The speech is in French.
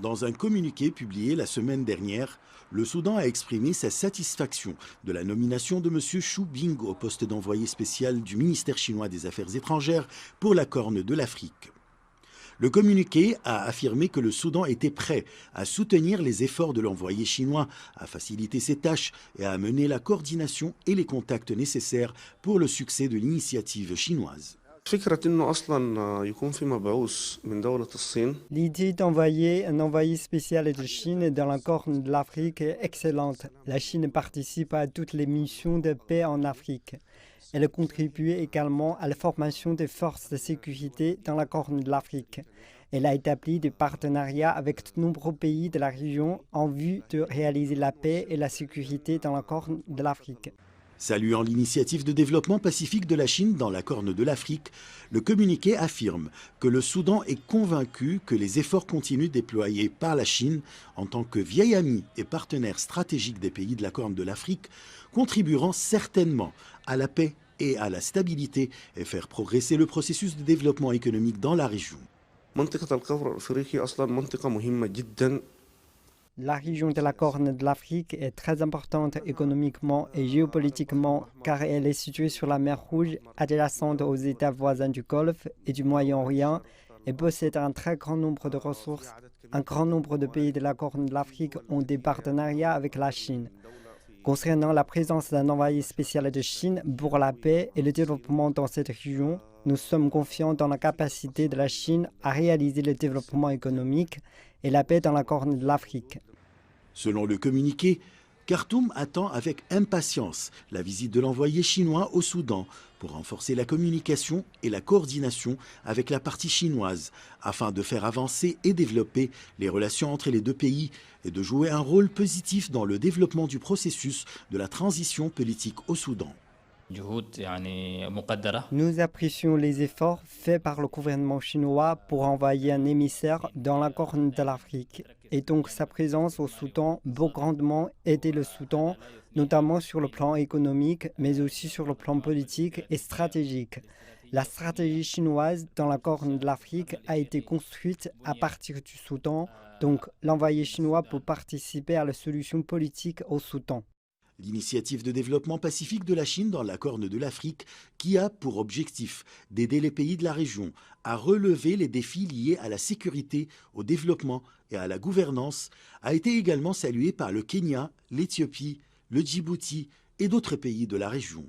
Dans un communiqué publié la semaine dernière, le Soudan a exprimé sa satisfaction de la nomination de M. Xu Bing au poste d'envoyé spécial du ministère chinois des Affaires étrangères pour la Corne de l'Afrique. Le communiqué a affirmé que le Soudan était prêt à soutenir les efforts de l'envoyé chinois, à faciliter ses tâches et à mener la coordination et les contacts nécessaires pour le succès de l'initiative chinoise. L'idée d'envoyer un envoyé spécial de Chine dans la Corne de l'Afrique est excellente. La Chine participe à toutes les missions de paix en Afrique. Elle contribue également à la formation des forces de sécurité dans la Corne de l'Afrique. Elle a établi des partenariats avec de nombreux pays de la région en vue de réaliser la paix et la sécurité dans la Corne de l'Afrique. Saluant l'initiative de développement pacifique de la Chine dans la Corne de l'Afrique, le communiqué affirme que le Soudan est convaincu que les efforts continus déployés par la Chine en tant que vieil ami et partenaire stratégique des pays de la Corne de l'Afrique contribueront certainement à la paix et à la stabilité et faire progresser le processus de développement économique dans la région. La région de la Corne de l'Afrique est très importante économiquement et géopolitiquement car elle est située sur la mer Rouge, adjacente aux États voisins du Golfe et du Moyen-Orient et possède un très grand nombre de ressources. Un grand nombre de pays de la Corne de l'Afrique ont des partenariats avec la Chine. Concernant la présence d'un envoyé spécial de Chine pour la paix et le développement dans cette région, nous sommes confiants dans la capacité de la Chine à réaliser le développement économique et la paix dans la Corne de l'Afrique. Selon le communiqué, Khartoum attend avec impatience la visite de l'envoyé chinois au Soudan pour renforcer la communication et la coordination avec la partie chinoise afin de faire avancer et développer les relations entre les deux pays et de jouer un rôle positif dans le développement du processus de la transition politique au Soudan. Nous apprécions les efforts faits par le gouvernement chinois pour envoyer un émissaire dans la Corne de l'Afrique. Et donc sa présence au Soudan peut grandement aider le Soudan, notamment sur le plan économique, mais aussi sur le plan politique et stratégique. La stratégie chinoise dans la Corne de l'Afrique a été construite à partir du Soudan, donc l'envoyé chinois peut participer à la solution politique au Soudan. L'initiative de développement pacifique de la Chine dans la Corne de l'Afrique, qui a pour objectif d'aider les pays de la région à relever les défis liés à la sécurité, au développement et à la gouvernance, a été également saluée par le Kenya, l'Éthiopie, le Djibouti et d'autres pays de la région.